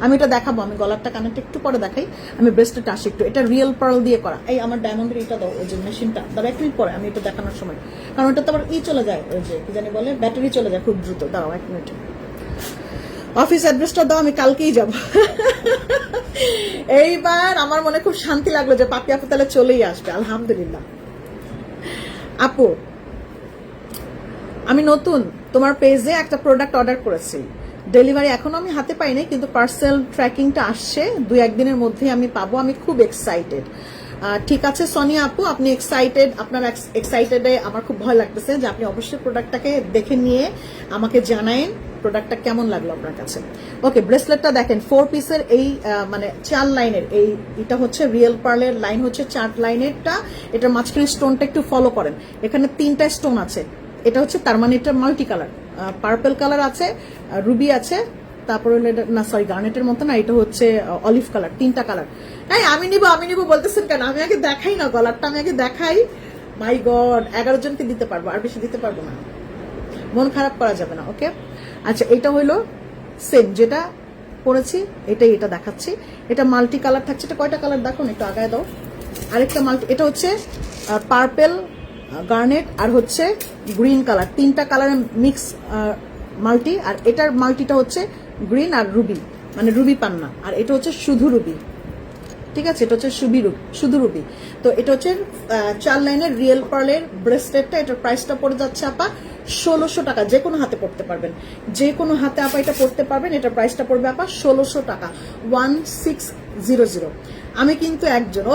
আমি এটা দেখাবো, আমি গলারটা কানেরটা একটু পরে দেখাই, আমি ব্রেসলেটটা আসি একটু। এটা রিয়েল পার্ল দিয়ে করা। এই আমার ডায়মন্ডের এটা দাও, ওই যে মেশিনটা দাঁড়া 1 মিনিট পরে, আমি এটা দেখানোর সময়, কারণ এটা তো আবার চলে যায়, ওই যে কি জানি বলে, ব্যাটারি চলে যায় খুব দ্রুত। দাঁড়াও 1 মিনিট, অফিস অ্যাড্রেসটা দাও, আমি কালকেই যাব। এইবার আমার মনে খুব শান্তি লাগলো যে পাপি আপু তাহলে চলেই আসবে, আলহামদুলিল্লাহ। আপু আমি নতুন তোমার পেজে একটা প্রোডাক্ট অর্ডার করেছি, ডেলিভারি এখনো আমি হাতে পাইনি, কিন্তু পার্সেল ট্র্যাকিংটা আসছে, 2-1 দিনের মধ্যেই আমি পাবো। আমি খুব এক্সাইটেড। ঠিক আছে সোনিয়া আপু, আপনি এক্সাইটেড, আপনার এক্সাইটেডে আমার খুব ভয় লাগতেছে যে আপনি অবশ্যই প্রোডাক্টটাকে দেখে নিয়ে আমাকে জানায়েন প্রোডাক্টটা কেমন লাগলো আপনার কাছে। ওকে, ব্রেসলেটটা দেখেন 4 পিসের, এই মানে 4 লাইনের, এই এটা হচ্ছে রিয়েল পার্লের লাইন হচ্ছে 4 লাইনেরটা, এটার মাঝখানে স্টোনটা একটু ফলো করেন, এখানে 3টা স্টোন আছে। এটা হচ্ছে তার মানে এটা মাল্টি কালার, পার্পল কালার আছে, রুবি আছে, তারপরে না সরি গার্নেটের মতো না, এটা হচ্ছে অলিভ কালার, 3টা কালার। এই আমি নিবো বলতেছেন কেন? আমি আগে দেখাই না গলারটা, আমি আগে দেখাই। মাই গড, 11 জনকে দিতে পারবো, আর বেশি দিতে পারবো না, মন খারাপ করা যাবে না। ওকে, আচ্ছা এটা হইলো সেম যেটা পরেছি, এটা দেখাচ্ছি। এটা মাল্টি কালার থাকছে। এটা কয়টা কালার দেখো, একটু আগায় দাও। আরেকটা মাল্টি, এটা হচ্ছে পার্পল, গার্নেট আর হচ্ছে গ্রিন কালার, 3টা কালার মিক্স মাল্টি। আর এটার মাল্টিটা হচ্ছে গ্রিন আর রুবি, মানে রুবি পান্না। আর এটা হচ্ছে শুধু রুবি, ঠিক আছে, এটা হচ্ছে শুধু রুবি। তো এটা হচ্ছে 4 লাইনের রিয়েল পার্লের ব্রেসলেটটা। এটার প্রাইসটা পড়ে যাচ্ছে আপা 1600 টাকা। যে কোনো হাতে পড়তে পারবেন, যে কোনো হাতে আপা এটা পড়তে পারবেন। এটার প্রাইসটা পড়বে আপা 1600 টাকা, 1600। আমি কিন্তু একজন